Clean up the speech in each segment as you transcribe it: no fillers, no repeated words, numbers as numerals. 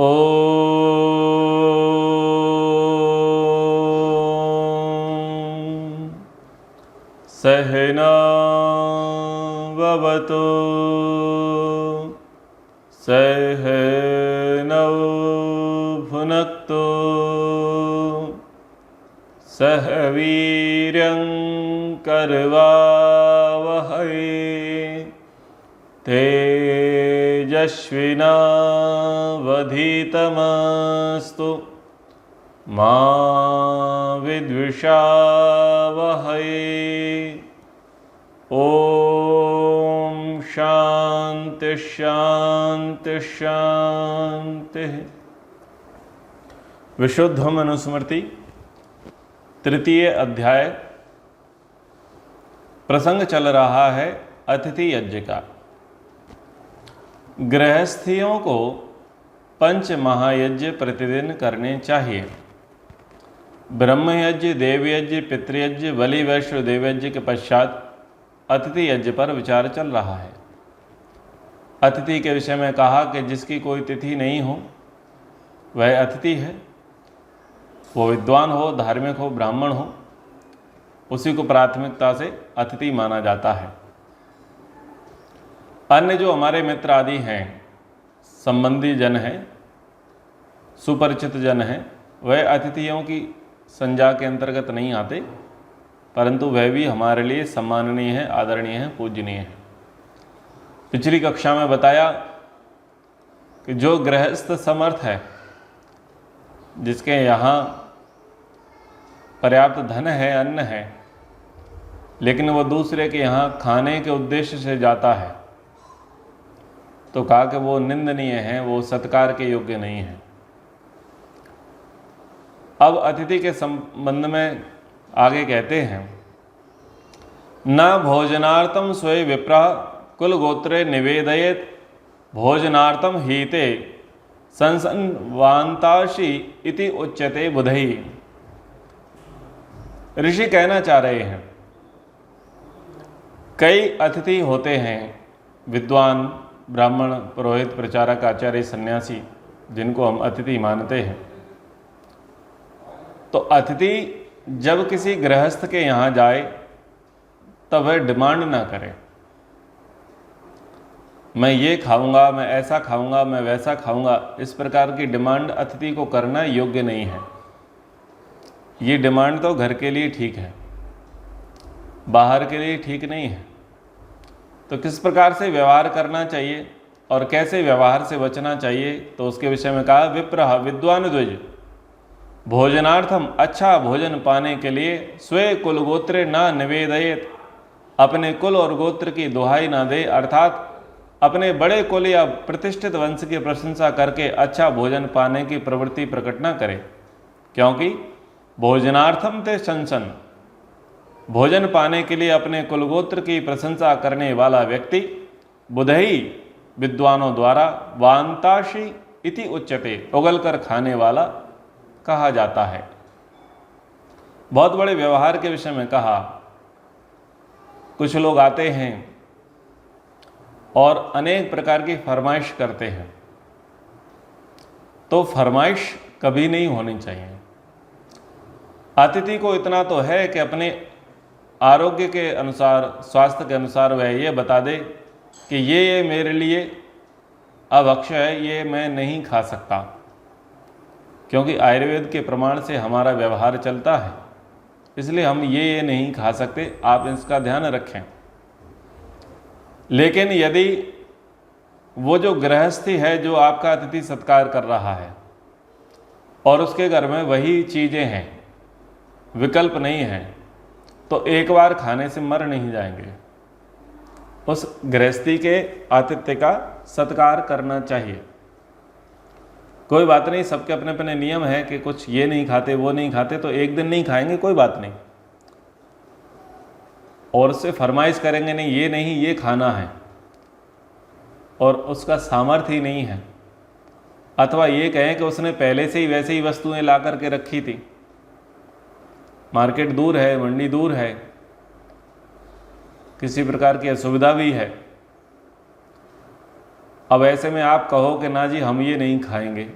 ॐ सहना भवतु सहनौ भुनक्तु सह वीर्यं करवावहै तेजस्विनावधीतमस्तु मा विद्विषावहै। ॐ शांति शांति शांति। विशुद्ध मनुस्मृति तृतीय अध्याय। प्रसंग चल रहा है अतिथि यज्ञ का। गृहस्थियों को पंच महायज्ञ प्रतिदिन करने चाहिए। ब्रह्म यज्ञ, देव यज्ञ, पितृयज्ञ, बलि वैश्व देवयज्ञ के पश्चात अतिथि यज्ञ पर विचार चल रहा है। अतिथि के विषय में कहा कि जिसकी कोई तिथि नहीं हो वह अतिथि है। वो विद्वान हो, धार्मिक हो, ब्राह्मण हो, उसी को प्राथमिकता से अतिथि माना जाता है। अन्य जो हमारे मित्र आदि हैं, संबंधी जन हैं, सुपरिचित जन हैं, वह अतिथियों की संज्ञा के अंतर्गत नहीं आते, परंतु वह भी हमारे लिए सम्माननीय है, आदरणीय है, पूजनीय है। पिछली कक्षा में बताया कि जो गृहस्थ समर्थ है, जिसके यहाँ पर्याप्त धन है, अन्न है, लेकिन वह दूसरे के यहाँ खाने के उद्देश्य से जाता है, तो कहा कि वो निंदनीय है, वो सत्कार के योग्य नहीं है। अब अतिथि के संबंध में आगे कहते हैं, न भोजनार्थम स्वयं विप्रः कुल गोत्रे निवेदयेत भोजनार्थम हीते संसन्वान्ताशी इति उच्यते बुधई। ऋषि कहना चाह रहे हैं, कई अतिथि होते हैं, विद्वान, ब्राह्मण, पुरोहित, प्रचारक, आचार्य, सन्यासी, जिनको हम अतिथि मानते हैं। तो अतिथि जब किसी गृहस्थ के यहाँ जाए तब वह डिमांड ना करे, मैं ये खाऊंगा, मैं ऐसा खाऊंगा, मैं वैसा खाऊंगा। इस प्रकार की डिमांड अतिथि को करना योग्य नहीं है। ये डिमांड तो घर के लिए ठीक है, बाहर के लिए ठीक नहीं है। तो किस प्रकार से व्यवहार करना चाहिए और कैसे व्यवहार से बचना चाहिए, तो उसके विषय में कहा, विप्रः विद्वान द्विज भोजनार्थम, अच्छा भोजन पाने के लिए, स्वे कुल गोत्रे न निवेदयेत, अपने कुल और गोत्र की दुहाई ना दे, अर्थात अपने बड़े कुल या प्रतिष्ठित वंश की प्रशंसा करके अच्छा भोजन पाने की प्रवृत्ति प्रकट न करे। क्योंकि भोजनार्थम ते शंसन, भोजन पाने के लिए अपने कुलगोत्र की प्रशंसा करने वाला व्यक्ति बुधई, विद्वानों द्वारा वांताशी इति उच्यते, उगलकर खाने वाला कहा जाता है। बहुत बड़े व्यवहार के विषय में कहा, कुछ लोग आते हैं और अनेक प्रकार की फरमाइश करते हैं, तो फरमाइश कभी नहीं होनी चाहिए। अतिथि को इतना तो है कि अपने आरोग्य के अनुसार, स्वास्थ्य के अनुसार वह ये बता दे कि ये मेरे लिए अभक्ष्य है, ये मैं नहीं खा सकता, क्योंकि आयुर्वेद के प्रमाण से हमारा व्यवहार चलता है, इसलिए हम ये नहीं खा सकते, आप इसका ध्यान रखें। लेकिन यदि वो जो गृहस्थी है, जो आपका अतिथि सत्कार कर रहा है, और उसके घर में वही चीज़ें हैं, विकल्प नहीं है, तो एक बार खाने से मर नहीं जाएंगे। उस गृहस्थी के आतिथ्य का सत्कार करना चाहिए। कोई बात नहीं, सबके अपने अपने नियम है कि कुछ ये नहीं खाते, वो नहीं खाते, तो एक दिन नहीं खाएंगे, कोई बात नहीं, और उससे फरमाइश करेंगे नहीं, ये नहीं, ये खाना है, और उसका सामर्थ्य ही नहीं है, अथवा ये कहें कि उसने पहले से ही वैसे ही वस्तुएं ला करके रखी थी, मार्केट दूर है, मंडी दूर है, किसी प्रकार की असुविधा भी है, अब ऐसे में आप कहो कि ना जी हम ये नहीं खाएंगे,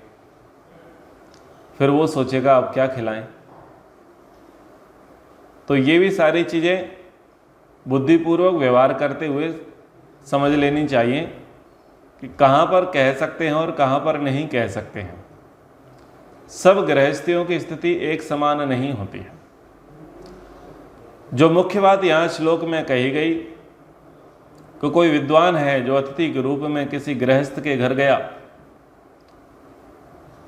फिर वो सोचेगा अब क्या खिलाएं। तो ये भी सारी चीज़ें बुद्धिपूर्वक व्यवहार करते हुए समझ लेनी चाहिए कि कहाँ पर कह सकते हैं और कहाँ पर नहीं कह सकते हैं। सब गृहस्थियों की स्थिति एक समान नहीं होती है। जो मुख्य बात यहाँ श्लोक में कही गई कि कोई विद्वान है जो अतिथि के रूप में किसी गृहस्थ के घर गया,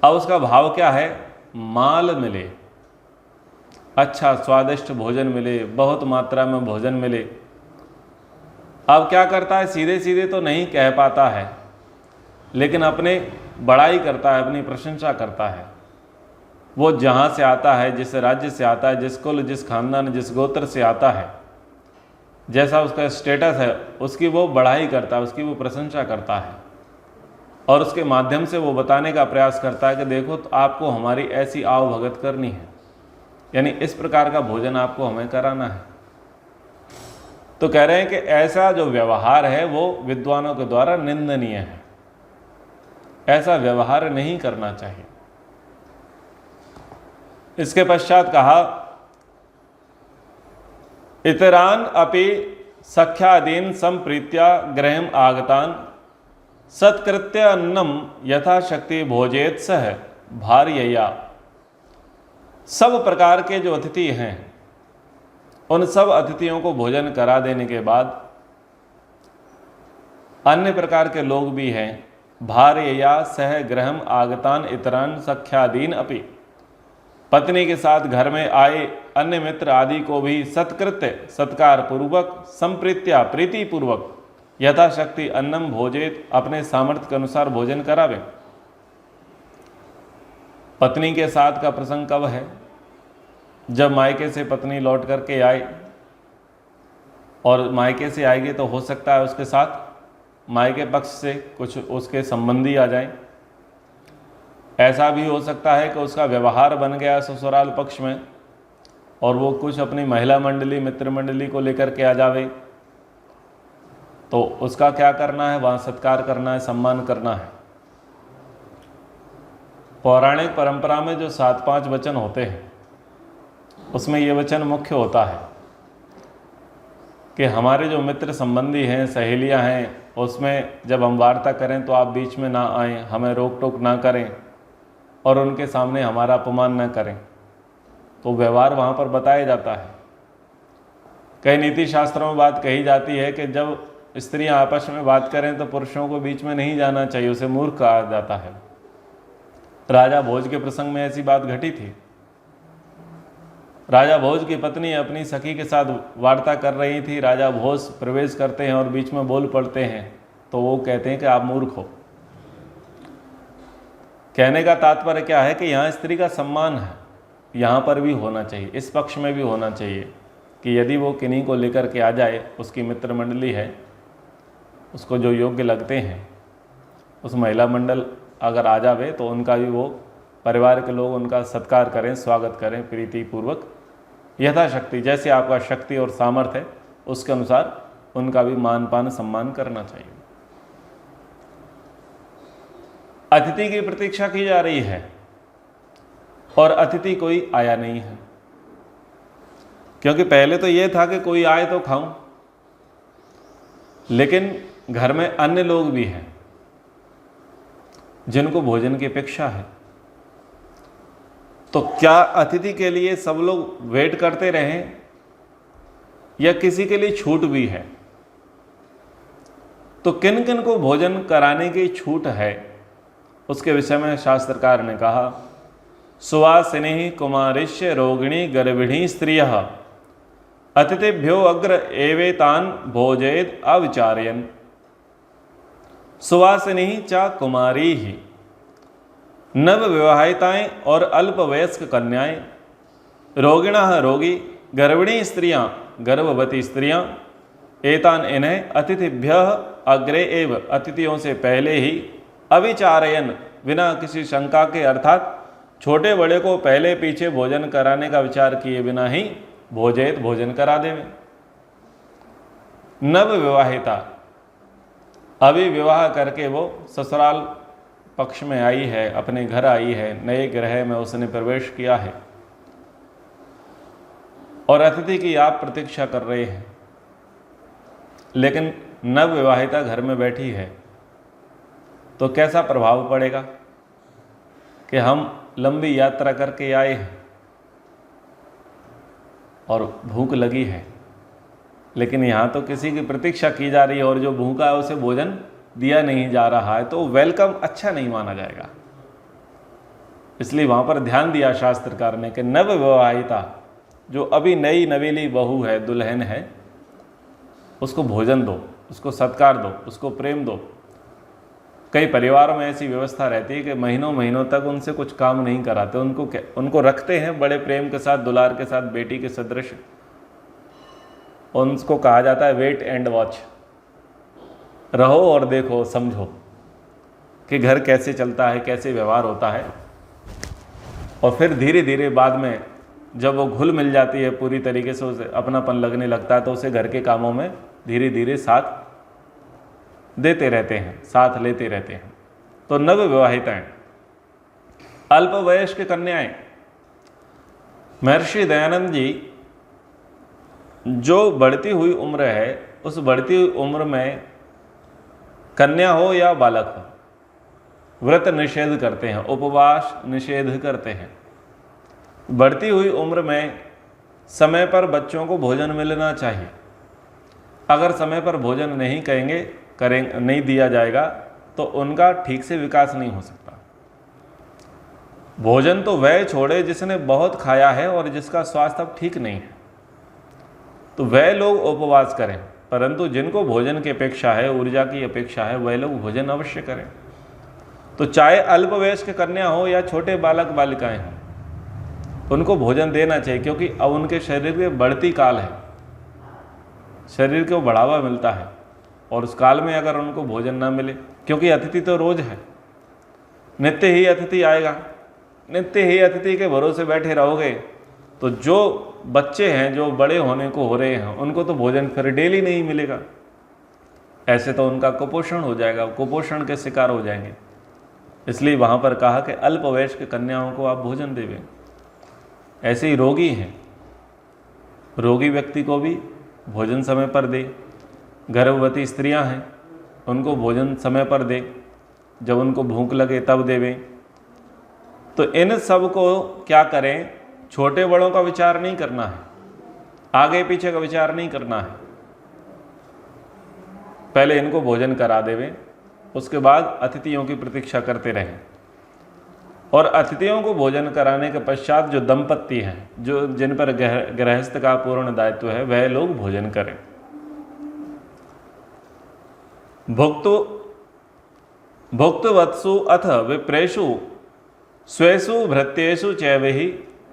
अब उसका भाव क्या है? माल मिले, अच्छा स्वादिष्ट भोजन मिले, बहुत मात्रा में भोजन मिले। अब क्या करता है? सीधे सीधे तो नहीं कह पाता है, लेकिन अपने बड़ाई करता है, अपनी प्रशंसा करता है। वो जहाँ से आता है, जिस राज्य से आता है, जिस कुल, जिस खानदान, जिस गोत्र से आता है, जैसा उसका स्टेटस है, उसकी वो बढ़ाई करता है, उसकी वो प्रशंसा करता है, और उसके माध्यम से वो बताने का प्रयास करता है कि देखो तो आपको हमारी ऐसी आव भगत करनी है, यानी इस प्रकार का भोजन आपको हमें कराना है। तो कह रहे हैं कि ऐसा जो व्यवहार है वो विद्वानों के द्वारा निंदनीय है, ऐसा व्यवहार नहीं करना चाहिए। इसके पश्चात कहा, इतरान अपि सख्यादीन संप्रीत्या गृहम आगतान सत्कृत्य अन्नम यथाशक्ति भोजेत सह भार्यया। सब प्रकार के जो अतिथि हैं, उन सब अतिथियों को भोजन करा देने के बाद अन्य प्रकार के लोग भी हैं, भार्यया सह गृहम आगतान इतरान सख्यादीन अपि, पत्नी के साथ घर में आए अन्य मित्र आदि को भी सत्कृत्य सत्कार पूर्वक संप्रीत्या प्रीति पूर्वक यथाशक्ति अन्नम भोजेत, अपने सामर्थ्य के अनुसार भोजन करावे। पत्नी के साथ का प्रसंग कब है? जब मायके से पत्नी लौट करके आए, और मायके से आएगी तो हो सकता है उसके साथ मायके पक्ष से कुछ उसके संबंधी आ जाएं। ऐसा भी हो सकता है कि उसका व्यवहार बन गया ससुराल पक्ष में, और वो कुछ अपनी महिला मंडली, मित्र मंडली को लेकर के आ जावे, तो उसका क्या करना है? वहाँ सत्कार करना है, सम्मान करना है। पौराणिक परंपरा में जो 7-5 वचन होते हैं, उसमें ये वचन मुख्य होता है कि हमारे जो मित्र संबंधी हैं, सहेलियां हैं, उसमें जब हम वार्ता करें तो आप बीच में ना आएं, हमें रोक टोक ना करें, और उनके सामने हमारा अपमान न करें। तो व्यवहार वहाँ पर बताया जाता है। कई नीति शास्त्रों में बात कही जाती है कि जब स्त्रियां आपस में बात करें तो पुरुषों को बीच में नहीं जाना चाहिए, उसे मूर्ख कहा जाता है। राजा भोज के प्रसंग में ऐसी बात घटी थी। राजा भोज की पत्नी अपनी सखी के साथ वार्ता कर रही थी, राजा भोज प्रवेश करते हैं और बीच में बोल पड़ते हैं, तो वो कहते हैं कि आप मूर्ख हो। कहने का तात्पर्य क्या है कि यहाँ स्त्री का सम्मान है, यहाँ पर भी होना चाहिए, इस पक्ष में भी होना चाहिए कि यदि वो किन्हीं को लेकर के आ जाए, उसकी मित्र मंडली है, उसको जो योग्य लगते हैं उस महिला मंडल अगर आ जावे तो उनका भी वो परिवार के लोग उनका सत्कार करें, स्वागत करें प्रीतिपूर्वक, यथाशक्ति, जैसे आपका शक्ति और सामर्थ्य है उसके अनुसार उनका भी मान पान सम्मान करना चाहिए। अतिथि की प्रतीक्षा की जा रही है और अतिथि कोई आया नहीं है, क्योंकि पहले तो यह था कि कोई आए तो खाऊं, लेकिन घर में अन्य लोग भी हैं जिनको भोजन की अपेक्षा है। तो क्या अतिथि के लिए सब लोग वेट करते रहें या किसी के लिए छूट भी है? तो किन किन को भोजन कराने की छूट है उसके विषय में शास्त्रकार ने कहा, सुवासिनी कुमारिष्य रोगिणी गर्भिणी स्त्रियः अतिथिभ्यो अग्र एवेतान भोजेद अविचारयन्। सुवासिनी च कुमारी ही, नव विवाहिताएं और अल्पवयस्क कन्याएं, रोगिणः रोगी, गर्भिणी स्त्रियां, गर्भवती स्त्रियां, एतान इन्हें अतिथिभ्यः अग्रे एव, अतिथियों से पहले ही, अविचारयन, बिना किसी शंका के, अर्थात छोटे बड़े को पहले पीछे भोजन कराने का विचार किए बिना ही भोजेत, भोजन करा देवे। नव विवाहिता, अभी विवाह करके वो ससुराल पक्ष में आई है, अपने घर आई है, नए ग्रह में उसने प्रवेश किया है और अतिथि की आप प्रतीक्षा कर रहे हैं, लेकिन नवविवाहिता घर में बैठी है, तो कैसा प्रभाव पड़ेगा कि हम लंबी यात्रा करके आए हैं और भूख लगी है, लेकिन यहाँ तो किसी की प्रतीक्षा की जा रही है और जो भूखा है उसे भोजन दिया नहीं जा रहा है, तो वेलकम अच्छा नहीं माना जाएगा। इसलिए वहाँ पर ध्यान दिया शास्त्रकार ने कि नवविवाहिता जो अभी नई नवेली बहू है, दुल्हन है, उसको भोजन दो, उसको सत्कार दो, उसको प्रेम दो। कई परिवारों में ऐसी व्यवस्था रहती है कि महीनों महीनों तक उनसे कुछ काम नहीं कराते, उनको रखते हैं बड़े प्रेम के साथ, दुलार के साथ, बेटी के सदृश। उनको कहा जाता है वेट एंड वॉच, रहो और देखो, समझो कि घर कैसे चलता है, कैसे व्यवहार होता है। और फिर धीरे धीरे बाद में जब वो घुल मिल जाती है, पूरी तरीके से उसे अपनापन लगने लगता है, तो उसे घर के कामों में धीरे धीरे साथ देते रहते हैं, साथ लेते रहते हैं। तो नवविवाहिताएं, अल्पवयस्क कन्याएं, महर्षि दयानंद जी जो बढ़ती हुई उम्र है, उस बढ़ती हुई उम्र में कन्या हो या बालक हो, व्रत निषेध करते हैं, उपवास निषेध करते हैं। बढ़ती हुई उम्र में समय पर बच्चों को भोजन मिलना चाहिए। अगर समय पर भोजन नहीं नहीं दिया जाएगा तो उनका ठीक से विकास नहीं हो सकता। भोजन तो वह छोड़े जिसने बहुत खाया है और जिसका स्वास्थ्य अब ठीक नहीं है, तो वह लोग उपवास करें, परंतु जिनको भोजन की अपेक्षा है, ऊर्जा की अपेक्षा है, वह लोग भोजन अवश्य करें। तो चाहे अल्पवयस्क कन्या हो या छोटे बालक बालिकाएं हों, उनको भोजन देना चाहिए, क्योंकि अब उनके शरीर में बढ़ती काल है, शरीर को बढ़ावा मिलता है, और उस काल में अगर उनको भोजन ना मिले, क्योंकि अतिथि तो रोज है, नित्य ही अतिथि आएगा, नित्य ही अतिथि के भरोसे बैठे रहोगे तो जो बच्चे हैं, जो बड़े होने को हो रहे हैं, उनको तो भोजन फिर डेली नहीं मिलेगा। ऐसे तो उनका कुपोषण हो जाएगा, कुपोषण के शिकार हो जाएंगे। इसलिए वहाँ पर कहा कि अल्पवयस्क कन्याओं को आप भोजन देवें। ऐसे ही रोगी हैं, रोगी व्यक्ति को भी भोजन समय पर दे। गर्भवती स्त्रियां हैं, उनको भोजन समय पर दे, जब उनको भूख लगे तब देवें। तो इन सब को क्या करें, छोटे बड़ों का विचार नहीं करना है, आगे पीछे का विचार नहीं करना है। पहले इनको भोजन करा देवें, उसके बाद अतिथियों की प्रतीक्षा करते रहें। और अतिथियों को भोजन कराने के पश्चात जो दंपत्ति हैं, जो जिन पर गृहस्थ का पूर्ण दायित्व है, वह लोग भोजन करें। भुक्तवत्सु अथ विप्रेषु स्वेषु भृत्येषु चैवहि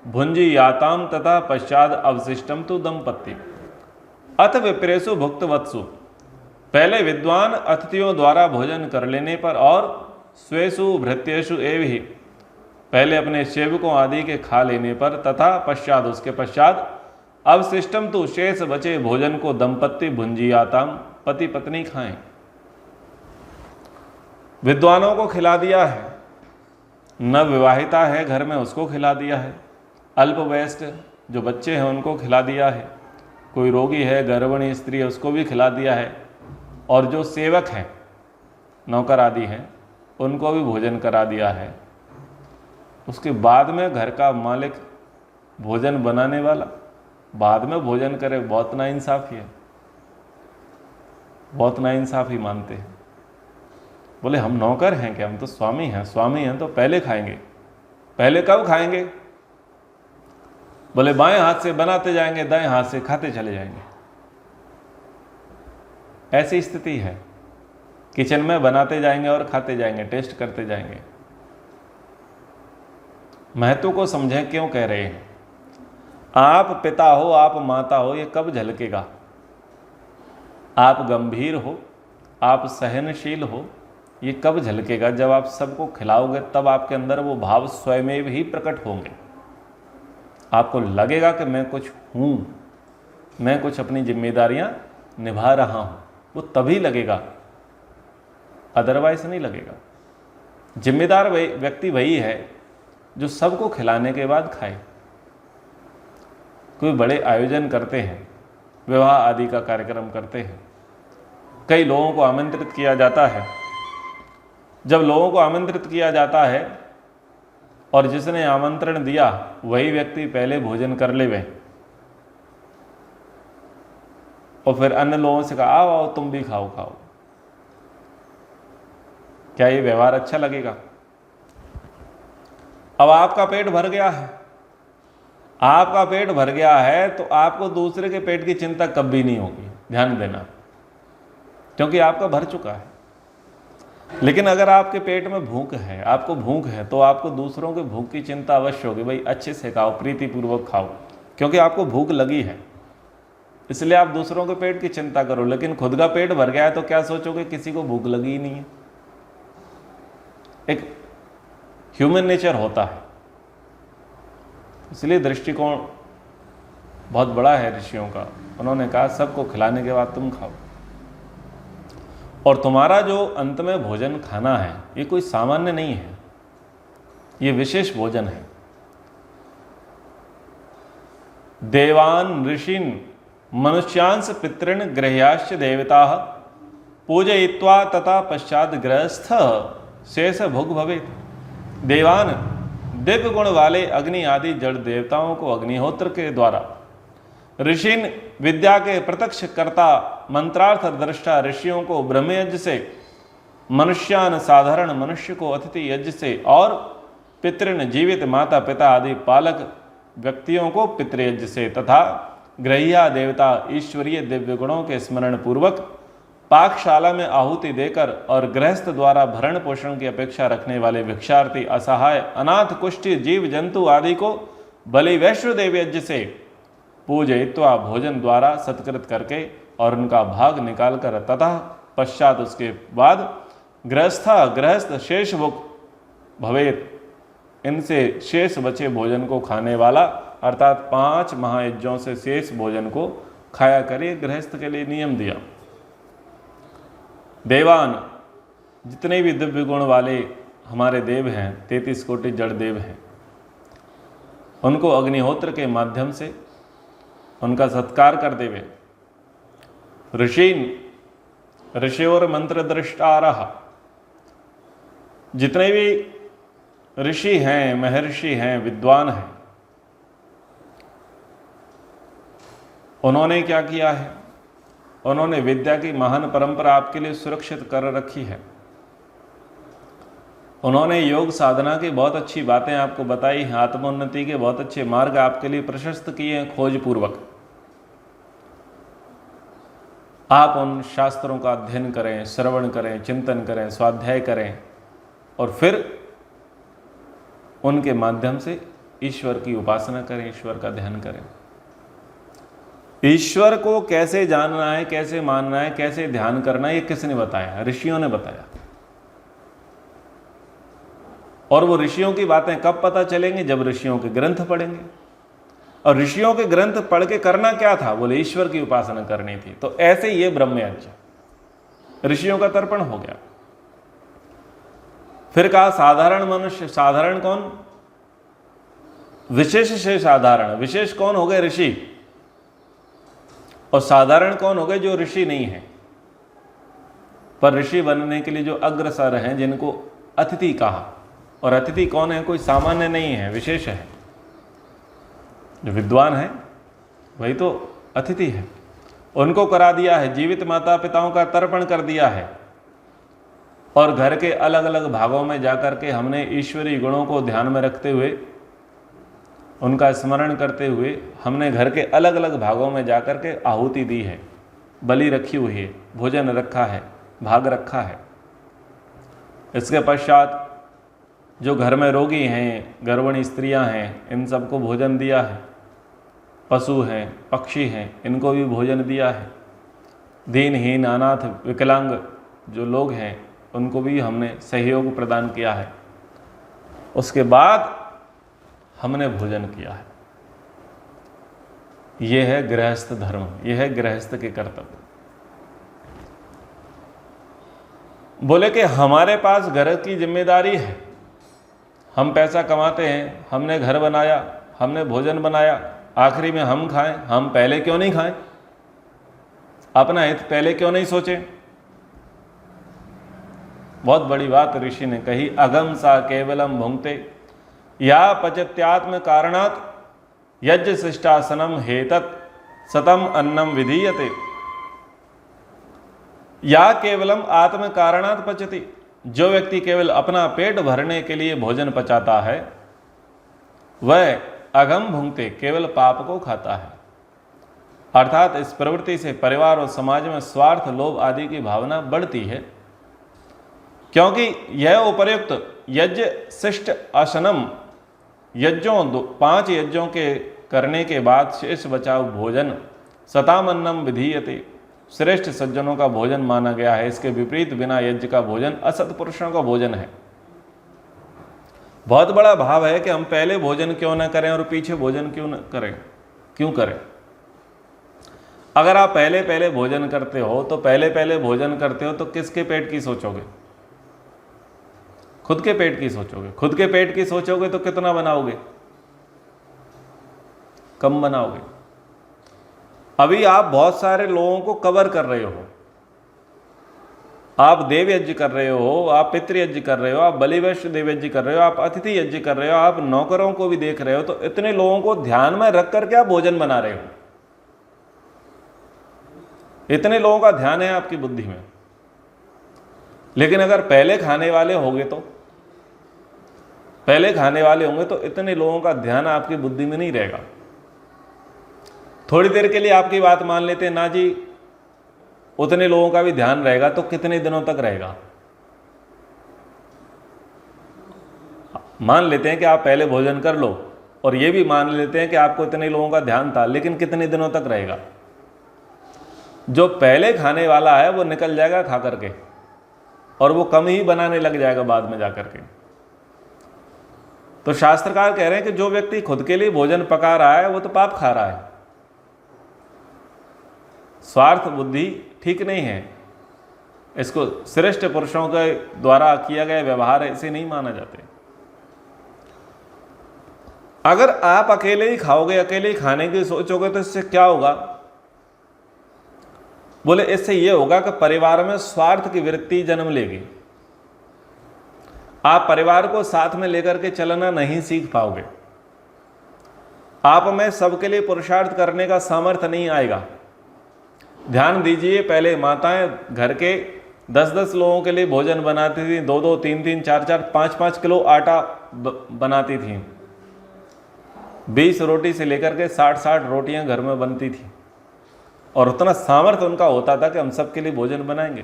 भुंजीयाताम तथा पश्चात अवशिष्टम तु दंपत्ति। अथ विप्रेषु भुक्तवत्सु, पहले विद्वान अतिथियों द्वारा भोजन कर लेने पर, और स्वेषु भृत्येषु एवहि, पहले अपने सेवकों आदि के खा लेने पर, तथा पश्चात, उसके पश्चात, अवशिष्टम तु, शेष बचे भोजन को दंपत्ति भुंजीयाताम, पति पत्नी खाएं। विद्वानों को खिला दिया है, नवविवाहिता है घर में उसको खिला दिया है, अल्पवयस्क जो बच्चे हैं उनको खिला दिया है, कोई रोगी है, गर्भिणी स्त्री है, उसको भी खिला दिया है, और जो सेवक हैं, नौकर आदि हैं, उनको भी भोजन करा दिया है। उसके बाद में घर का मालिक, भोजन बनाने वाला, बाद में भोजन करे, बहुत नाइंसाफ़ी है, बहुत नाइंसाफ़ी मानते हैं। बोले हम नौकर हैं क्या, हम तो स्वामी हैं, स्वामी हैं तो पहले खाएंगे। पहले कब खाएंगे? बोले बाएं हाथ से बनाते जाएंगे, दाएं हाथ से खाते चले जाएंगे। ऐसी स्थिति है, किचन में बनाते जाएंगे और खाते जाएंगे, टेस्ट करते जाएंगे। महत्व को समझें क्यों कह रहे हैं। आप पिता हो, आप माता हो, ये कब झलकेगा? आप गंभीर हो, आप सहनशील हो, ये कब झलकेगा? जब आप सबको खिलाओगे, तब आपके अंदर वो भाव स्वयं ही प्रकट होंगे। आपको लगेगा कि मैं कुछ हूँ, मैं कुछ अपनी जिम्मेदारियां निभा रहा हूँ, वो तभी लगेगा, अदरवाइज नहीं लगेगा। जिम्मेदार व्यक्ति वही है जो सबको खिलाने के बाद खाए। कोई बड़े आयोजन करते हैं, विवाह आदि का कार्यक्रम करते हैं, कई लोगों को आमंत्रित किया जाता है। जब लोगों को आमंत्रित किया जाता है और जिसने आमंत्रण दिया वही व्यक्ति पहले भोजन कर ले वह, और फिर अन्य लोगों से कहा आओ आओ तुम भी खाओ खाओ, क्या ये व्यवहार अच्छा लगेगा? अब आपका पेट भर गया है, आपका पेट भर गया है तो आपको दूसरे के पेट की चिंता कभी नहीं होगी, ध्यान देना, क्योंकि आपका भर चुका है। लेकिन अगर आपके पेट में भूख है, आपको भूख है, तो आपको दूसरों के भूख की चिंता अवश्य होगी। भाई अच्छे से खाओ, प्रीतिपूर्वक खाओ, क्योंकि आपको भूख लगी है, इसलिए आप दूसरों के पेट की चिंता करो। लेकिन खुद का पेट भर गया है तो क्या सोचोगे? किसी को भूख लगी ही नहीं है। एक ह्यूमन नेचर होता है, इसलिए दृष्टिकोण बहुत बड़ा है ऋषियों का। उन्होंने कहा सबको खिलाने के बाद तुम खाओ, और तुम्हारा जो अंत में भोजन खाना है ये कोई सामान्य नहीं है, ये विशेष भोजन है। देवान ऋषिन मनुष्यांश पितृन गृह्याश्च देवता पूजयित्वा तथा पश्चात गृहस्थ शेष भोग भवेत्। देवान दिव्य गुण वाले अग्नि आदि जड़ देवताओं को अग्निहोत्र के द्वारा, ऋषिन विद्या के प्रत्यक्ष कर्ता मंत्रार्थ दृष्टा ऋषियों को ब्रह्म यज्ञ से, मनुष्यान साधारण मनुष्य को अतिथि यज्ञ से, और पितृन जीवित माता पिता आदि पालक व्यक्तियों को पितृयज्ञ से, तथा ग्रह्या देवता ईश्वरीय दिव्य गुणों के स्मरण पूर्वक पाकशाला में आहुति देकर, और गृहस्थ द्वारा भरण पोषण की अपेक्षा रखने वाले भिक्षार्थी असहाय अनाथ कुष्ठी जीव जंतु आदि को बलि वैश्वदेव यज्ञ से पूजयित्वा भोजन द्वारा सत्कृत करके और उनका भाग निकालकर, तथा पश्चात उसके बाद गृहस्थ शेष भुक भवेत, इनसे शेष बचे भोजन को खाने वाला, अर्थात 5 महायज्ञों से शेष भोजन को खाया करे। गृहस्थ के लिए नियम दिया। देवान जितने भी दिव्य गुण वाले हमारे देव हैं, 33 कोटि जड़ देव हैं, उनको अग्निहोत्र के माध्यम से उनका सत्कार कर देवे। ऋषिन ऋषियोर मंत्र दृष्टारः, जितने भी ऋषि हैं, महर्षि हैं, विद्वान हैं, उन्होंने क्या किया है? उन्होंने विद्या की महान परंपरा आपके लिए सुरक्षित कर रखी है। उन्होंने योग साधना की बहुत अच्छी बातें आपको बताई हैं, आत्मोन्नति के बहुत अच्छे मार्ग आपके लिए प्रशस्त किए हैं खोज पूर्वक। आप उन शास्त्रों का अध्ययन करें, श्रवण करें, चिंतन करें, स्वाध्याय करें, और फिर उनके माध्यम से ईश्वर की उपासना करें, ईश्वर का ध्यान करें। ईश्वर को कैसे जानना है, कैसे मानना है, कैसे ध्यान करना है, ये किसने बताया? ऋषियों ने बताया। और वो ऋषियों की बातें कब पता चलेंगी? जब ऋषियों के ग्रंथ पढ़ेंगे। और ऋषियों के ग्रंथ पढ़ के करना क्या था? बोले ईश्वर की उपासना करनी थी। तो ऐसे ये ब्रह्मयज्ञ ऋषियों का तर्पण हो गया। फिर कहा साधारण मनुष्य। साधारण कौन? विशेष से साधारण। विशेष कौन हो गए? ऋषि। और साधारण कौन हो गए? जो ऋषि नहीं है पर ऋषि बनने के लिए जो अग्रसर हैं, जिनको अतिथि कहा। और अतिथि कौन है? कोई सामान्य नहीं है, विशेष है। जो विद्वान है वही तो अतिथि है। उनको करा दिया है, जीवित माता पिताओं का तर्पण कर दिया है। और घर के अलग अलग भागों में जाकर के हमने ईश्वरीय गुणों को ध्यान में रखते हुए, उनका स्मरण करते हुए, हमने घर के अलग अलग भागों में जाकर के आहुति दी है, बलि रखी हुई है, भोजन रखा है, भाग रखा है। इसके पश्चात जो घर में रोगी हैं, गर्भिणी स्त्रियां हैं, इन सबको भोजन दिया है। पशु हैं, पक्षी हैं, इनको भी भोजन दिया है। दीनहीन, अनाथ, विकलांग जो लोग हैं, उनको भी हमने सहयोग प्रदान किया है। उसके बाद हमने भोजन किया है। यह है गृहस्थ धर्म, यह है गृहस्थ के कर्तव्य। बोले कि हमारे पास घर की जिम्मेदारी है, हम पैसा कमाते हैं, हमने घर बनाया, हमने भोजन बनाया, आखिरी में हम खाएं, हम पहले क्यों नहीं खाएं? अपना हित पहले क्यों नहीं सोचें? बहुत बड़ी बात ऋषि ने कही। अगम सा केवलम भुंक्ते या पचत्यात्म कारणात् यज्ञ शिष्टासनम हेतत सतम अन्नम विधीयते। या केवलम आत्म कारणात् पचति, जो व्यक्ति केवल अपना पेट भरने के लिए भोजन पचाता है वह अगम भुंक्ते, केवल पाप को खाता है। अर्थात इस प्रवृत्ति से परिवार और समाज में स्वार्थ, लोभ आदि की भावना बढ़ती है, क्योंकि यह उपर्युक्त यज्ञ शिष्ट आसनम, यज्ञों 5 यज्ञों के करने के बाद शेष बचा भोजन सतामन्नम विधीयते, श्रेष्ठ सज्जनों का भोजन माना गया है। इसके विपरीत बिना यज्ञ का भोजन असत पुरुषों का भोजन है। बहुत बड़ा भाव है कि हम पहले भोजन क्यों न करें और पीछे भोजन क्यों करें। अगर आप पहले पहले भोजन करते हो तो किसके पेट की सोचोगे? खुद के पेट की सोचोगे। खुद के पेट की सोचोगे तो कितना बनाओगे? कम बनाओगे। अभी आप बहुत सारे लोगों को कवर कर रहे हो। आप देव यज्ञ कर रहे हो, आप पितृ यज्ञ कर रहे हो, आप बलिवैश्य देव यज्ञ कर रहे हो, आप अतिथि यज्ञ कर रहे हो, आप नौकरों को भी देख रहे हो। तो इतने लोगों को ध्यान में रख कर क्या भोजन बना रहे हो? इतने लोगों का ध्यान है आपकी बुद्धि में। लेकिन अगर पहले खाने वाले होंगे तो इतने लोगों का ध्यान आपकी बुद्धि में नहीं रहेगा। थोड़ी देर के लिए आपकी बात मान लेते हैं, ना जी उतने लोगों का भी ध्यान रहेगा, तो कितने दिनों तक रहेगा? मान लेते हैं कि आप पहले भोजन कर लो, और ये भी मान लेते हैं कि आपको इतने लोगों का ध्यान था, लेकिन कितने दिनों तक रहेगा? जो पहले खाने वाला है वो निकल जाएगा खा करके, और वो कम ही बनाने लग जाएगा बाद में जाकर के। तो शास्त्रकार कह रहे हैं कि जो व्यक्ति खुद के लिए भोजन पका रहा है वो तो पाप खा रहा है। स्वार्थ बुद्धि ठीक नहीं है। इसको श्रेष्ठ पुरुषों के द्वारा किया गया व्यवहार ऐसे नहीं माना जाते। अगर आप अकेले ही खाओगे, अकेले ही खाने की सोचोगे, तो इससे क्या होगा? बोले इससे यह होगा कि परिवार में स्वार्थ की वृत्ति जन्म लेगी। आप परिवार को साथ में लेकर के चलना नहीं सीख पाओगे। आप में सबके लिए पुरुषार्थ करने का सामर्थ्य नहीं आएगा। ध्यान दीजिए, पहले माताएं घर के 10-10 लोगों के लिए भोजन बनाती थी, 2-2, 3-3, 4-4, 5-5 किलो आटा बनाती थी। 20 रोटी से लेकर के 60-60 रोटियां घर में बनती थी, और उतना सामर्थ्य उनका होता था कि हम सबके लिए भोजन बनाएंगे।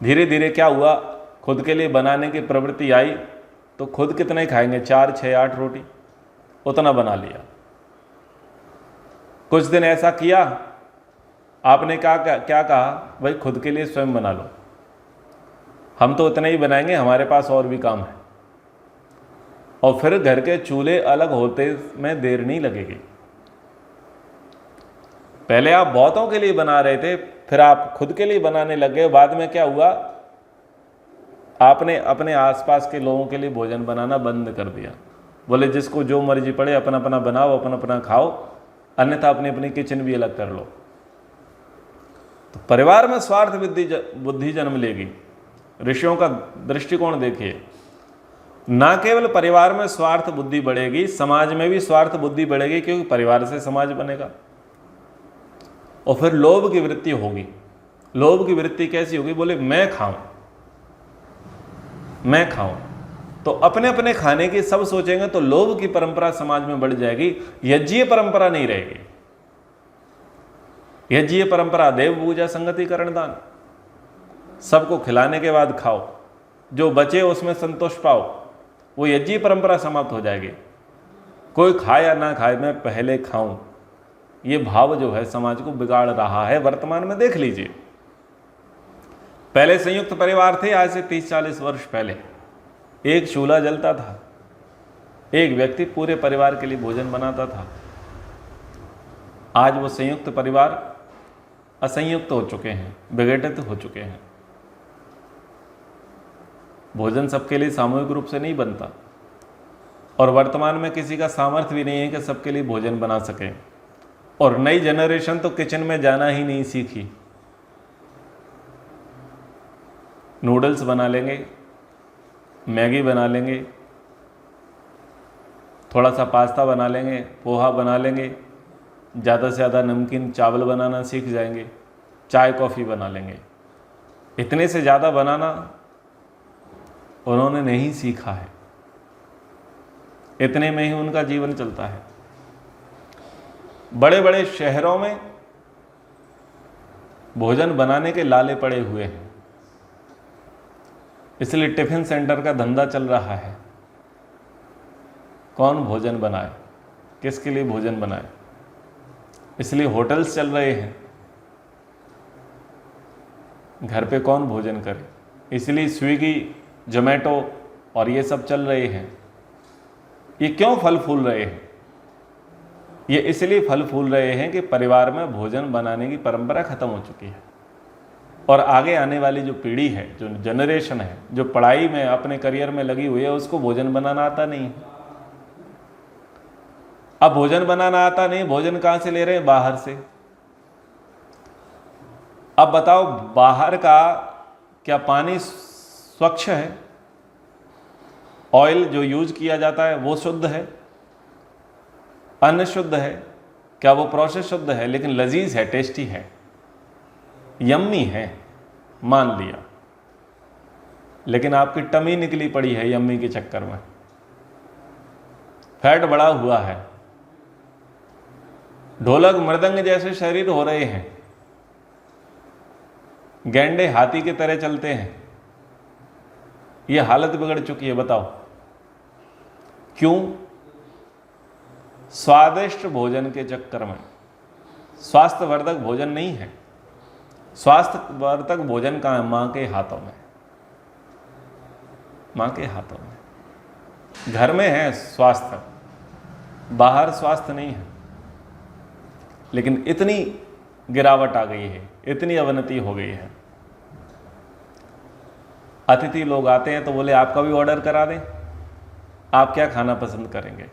धीरे धीरे क्या हुआ, खुद के लिए बनाने की प्रवृत्ति आई, तो खुद कितने खाएंगे? 4, 6, 8 रोटी, उतना बना लिया। कुछ दिन ऐसा किया, आपने क्या कहा? भाई खुद के लिए स्वयं बना लो, हम तो उतने ही बनाएंगे, हमारे पास और भी काम है। और फिर घर के चूल्हे अलग होते में देर नहीं लगेगी। पहले आप बहुतों के लिए बना रहे थे, फिर आप खुद के लिए बनाने लग गए। बाद में क्या हुआ? आपने अपने आसपास के लोगों के लिए भोजन बनाना बंद कर दिया। बोले जिसको जो मर्जी पड़े अपना अपना बनाओ, अपना अपना खाओ, अन्यथा अपनी अपनी किचन भी अलग कर लो। तो परिवार में स्वार्थ बुद्धि जन्म लेगी। ऋषियों का दृष्टिकोण देखिए, ना केवल परिवार में स्वार्थ बुद्धि बढ़ेगी, समाज में भी स्वार्थ बुद्धि बढ़ेगी, क्योंकि परिवार से समाज बनेगा। और फिर लोभ की वृत्ति होगी। लोभ की वृत्ति कैसी होगी? बोले मैं खाऊं, तो अपने अपने खाने की सब सोचेंगे, तो लोभ की परंपरा समाज में बढ़ जाएगी। यज्ञीय परंपरा नहीं रहेगी। यज्ञीय परंपरा देव पूजा, संगति, करण, दान, सबको खिलाने के बाद खाओ, जो बचे उसमें संतोष पाओ, वो यज्ञीय परंपरा समाप्त हो जाएगी। कोई खाए या ना खाए, मैं पहले खाऊं, ये भाव जो है समाज को बिगाड़ रहा है। वर्तमान में देख लीजिए, पहले संयुक्त परिवार थे, आज से 30-40 वर्ष पहले एक चूल्हा जलता था, एक व्यक्ति पूरे परिवार के लिए भोजन बनाता था। आज वो संयुक्त परिवार असंयुक्त हो चुके हैं, विघटित हो चुके हैं। भोजन सबके लिए सामूहिक रूप से नहीं बनता, और वर्तमान में किसी का सामर्थ्य भी नहीं है कि सबके लिए भोजन बना सके। और नई जनरेशन तो किचन में जाना ही नहीं सीखी। नूडल्स बना लेंगे, मैगी बना लेंगे, थोड़ा सा पास्ता बना लेंगे, पोहा बना लेंगे, ज़्यादा से ज़्यादा नमकीन चावल बनाना सीख जाएंगे, चाय कॉफ़ी बना लेंगे। इतने से ज़्यादा बनाना उन्होंने नहीं सीखा है, इतने में ही उनका जीवन चलता है। बड़े बड़े शहरों में भोजन बनाने के लाले पड़े हुए हैं, इसलिए टिफिन सेंटर का धंधा चल रहा है। कौन भोजन बनाए, किसके लिए भोजन बनाए, इसलिए होटल्स चल रहे हैं। घर पे कौन भोजन करे, इसलिए स्विगी, जोमेटो और ये सब चल रहे हैं। ये क्यों फल फूल रहे हैं? ये इसलिए फल फूल रहे हैं कि परिवार में भोजन बनाने की परंपरा खत्म हो चुकी है, और आगे आने वाली जो पीढ़ी है, जो जनरेशन है, जो पढ़ाई में अपने करियर में लगी हुई है, उसको भोजन बनाना आता नहीं है। अब भोजन बनाना आता नहीं, भोजन कहां से ले रहे हैं? बाहर से। अब बताओ, बाहर का क्या पानी स्वच्छ है? ऑयल जो यूज किया जाता है वो शुद्ध है? अन्न शुद्ध है? क्या वो प्रोसेस शुद्ध है? लेकिन लजीज है, टेस्टी है, यम्मी है, मान लिया, लेकिन आपकी टमी निकली पड़ी है यम्मी के चक्कर में, फैट बढ़ा हुआ है, ढोलक मृदंग जैसे शरीर हो रहे हैं, गैंडे हाथी की तरह चलते हैं। ये हालत बिगड़ चुकी है। बताओ क्यों? स्वादिष्ट भोजन के चक्कर में। स्वास्थ्यवर्धक भोजन नहीं है। स्वास्थ्यवर्धक भोजन कहाँ है? मां के हाथों में, मां के हाथों में। घर में है स्वास्थ्य, बाहर स्वास्थ्य नहीं है। लेकिन इतनी गिरावट आ गई है, इतनी अवनति हो गई है। अतिथि लोग आते हैं तो बोले आपका भी ऑर्डर करा दें, आप क्या खाना पसंद करेंगे?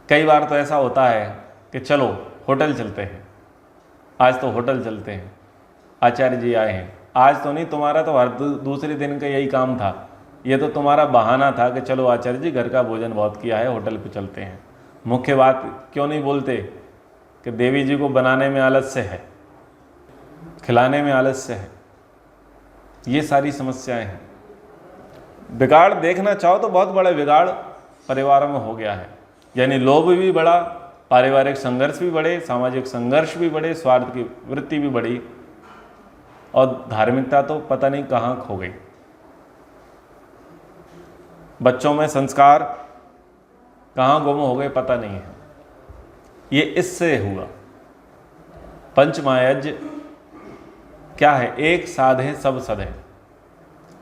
कई बार तो ऐसा होता है कि चलो होटल चलते हैं, आज तो होटल चलते हैं, आचार्य जी आए हैं। आज तो नहीं, तुम्हारा तो हर दूसरे दिन का यही काम था, ये तो तुम्हारा बहाना था कि चलो आचार्य जी घर का भोजन बहुत किया है, होटल पे चलते हैं। मुख्य बात क्यों नहीं बोलते कि देवी जी को बनाने में आलस्य है, खिलाने में आलस्य है। ये सारी समस्याएं हैं। बिगाड़ देखना चाहो तो बहुत बड़ा बिगाड़ परिवारों में हो गया है। यानी लोभ भी बढ़ा, पारिवारिक संघर्ष भी बढ़े, सामाजिक संघर्ष भी बढ़े, स्वार्थ की वृत्ति भी बढ़ी, और धार्मिकता तो पता नहीं कहाँ खो गई। बच्चों में संस्कार कहाँ गुम हो गए पता नहीं है। ये इससे हुआ। पंचमहायज्ञ क्या है? एक साधे सब सधे।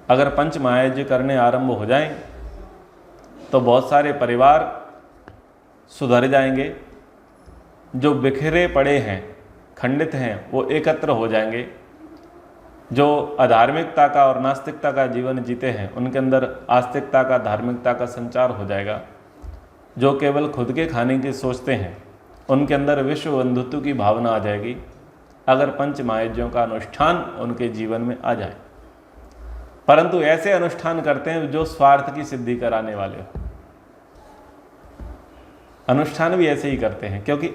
अगर पंचमहायज्ञ करने आरंभ हो जाएं तो बहुत सारे परिवार सुधर जाएंगे। जो बिखरे पड़े हैं, खंडित हैं, वो एकत्र हो जाएंगे। जो अधार्मिकता का और नास्तिकता का जीवन जीते हैं, उनके अंदर आस्तिकता का, धार्मिकता का संचार हो जाएगा। जो केवल खुद के खाने की सोचते हैं, उनके अंदर विश्व बंधुत्व की भावना आ जाएगी, अगर पंचमहायज्ञों का अनुष्ठान उनके जीवन में आ जाए। परंतु ऐसे अनुष्ठान करते हैं जो स्वार्थ की सिद्धि कराने वाले हो। अनुष्ठान भी ऐसे ही करते हैं, क्योंकि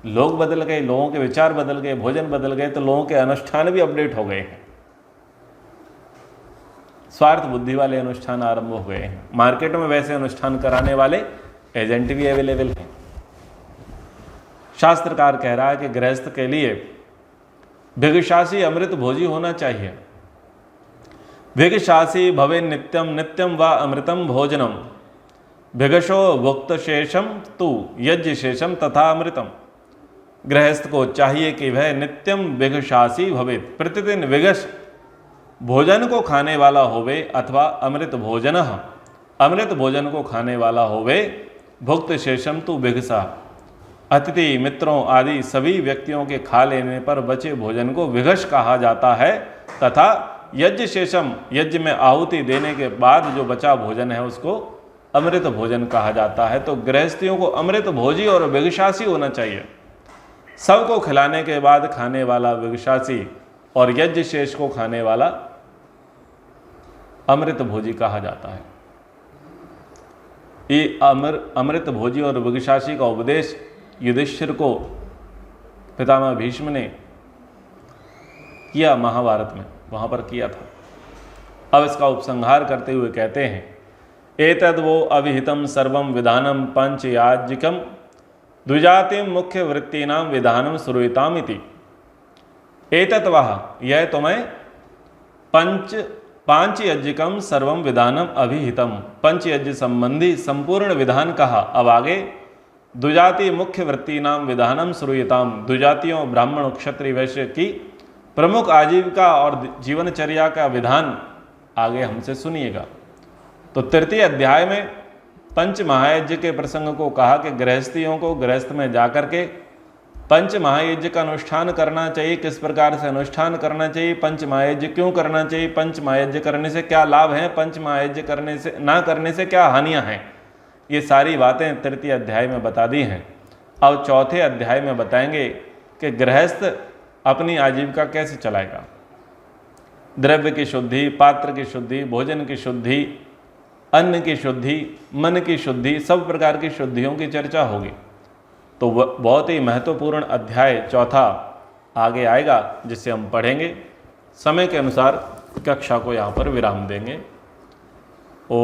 लोग बदल गए, लोगों के विचार बदल गए, भोजन बदल गए, तो लोगों के अनुष्ठान भी अपडेट हो गए हैं। स्वार्थ बुद्धि वाले अनुष्ठान आरंभ हो गए हैं। मार्केट में वैसे अनुष्ठान कराने वाले एजेंट भी अवेलेबल हैं। शास्त्रकार कह रहा है कि गृहस्थ के लिए भिगशासी अमृत भोजी होना चाहिए। भिगशासी भवे नित्यम, नित्यम व अमृतम भोजनम, भिगशो भुक्त शेषम तु यज्ञ शेषम तथा अमृतम। गृहस्थ को चाहिए कि वह नित्यम भिगशासी भवेत, प्रतिदिन विगश भोजन को खाने वाला होवे, अथवा अमृत भोजन, अमृत भोजन को खाने वाला होवे। भुक्त शेषम तु भिगसा, अतिथि मित्रों आदि सभी व्यक्तियों के खा लेने पर बचे भोजन को विघष कहा जाता है, तथा यज्ञ शेषम, यज्ञ में आहुति देने के बाद जो बचा भोजन है उसको अमृत भोजन कहा जाता है। तो गृहस्थियों को अमृत भोजी और विगशासी होना चाहिए। सबको खिलाने के बाद खाने वाला विगशासी और यज्ञ शेष को खाने वाला अमृत भोजी कहा जाता है। ये अमृत भोजी और विगशासी का उपदेश युधिष्ठिर को पितामह भीष्म ने किया, महाभारत में वहाँ पर किया था। अब इसका उपसंहार करते हुए कहते हैं, एतद् वो अविहितम सर्वम विधानम पंचयाज्ञिकम द्विजातिम मुख्य वृत्तीनाम विधानम श्रूयताम इति। एतत् वह, यह तुम्हें पांच यज्ञिकम सर्वम विधानम अभिहितम, पंच यज्ञ संबंधी संपूर्ण विधान कहा। अब आगे द्विजाति मुख्य वृत्ति नाम विधानम श्रूयताम, द्विजातियों ब्राह्मण क्षत्रिय वैश्य की प्रमुख आजीविका और जीवनचर्या का विधान आगे हमसे सुनिएगा। तो तृतीय अध्याय में पंच महायज्ञ के प्रसंग को कहा कि गृहस्थियों को गृहस्थ में जाकर के पंच महायज्ञ का अनुष्ठान करना चाहिए, किस प्रकार से अनुष्ठान करना चाहिए, पंच महायज्ञ क्यों करना चाहिए, पंच महायज्ञ करने से क्या लाभ हैं, पंच महायज्ञ करने से ना करने से क्या हानियां हैं, ये सारी बातें तृतीय अध्याय में बता दी हैं। अब चौथे अध्याय में बताएंगे कि गृहस्थ अपनी आजीविका कैसे चलाएगा। द्रव्य की शुद्धि, पात्र की शुद्धि, भोजन की शुद्धि, अन्न की शुद्धि, मन की शुद्धि, सब प्रकार की शुद्धियों की चर्चा होगी। तो बहुत ही महत्वपूर्ण अध्याय चौथा आगे आएगा, जिसे हम पढ़ेंगे। समय के अनुसार कक्षा को यहाँ पर विराम देंगे। ओ